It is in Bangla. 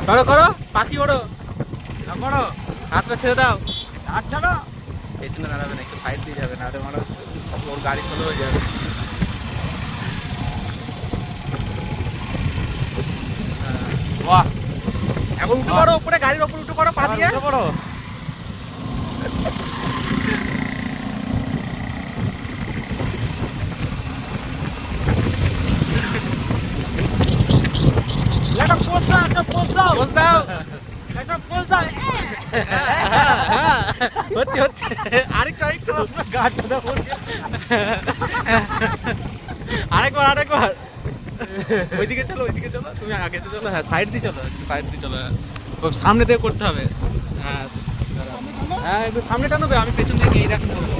করো করো, পাখি ওড়ো, করো, হাতটা ছেড়ে দাও। আচ্ছা না পেছনে দাঁড়াবে না, একটু সাইড দিয়ে যাবে, না মানে ওর গাড়ি স্লো হয়ে যাবে। বাহ, এখন উঠে পড়ো উপরে, গাড়ির ওপর উঠে পড়ো পা দিয়ে। বড় একটা পোজ দাও, একটা পোজ দাও, পোজ দাও। একটা পোজ দাও। হচ্ছে হচ্ছে, আরেকটু আরেকটু, গাড়টা দাও। আরেকবার আরেকবার। ওইদিকে চলো, ওইদিকে চলো, তুমি আগে তো চলো। হ্যাঁ সাইড দিয়ে চলো, সাইড দিয়ে চলো। সামনে থেকে করতে হবে। হ্যাঁ হ্যাঁ, একটু সামনে টানবে, আমি পেছন থেকে এই রাখি করবো।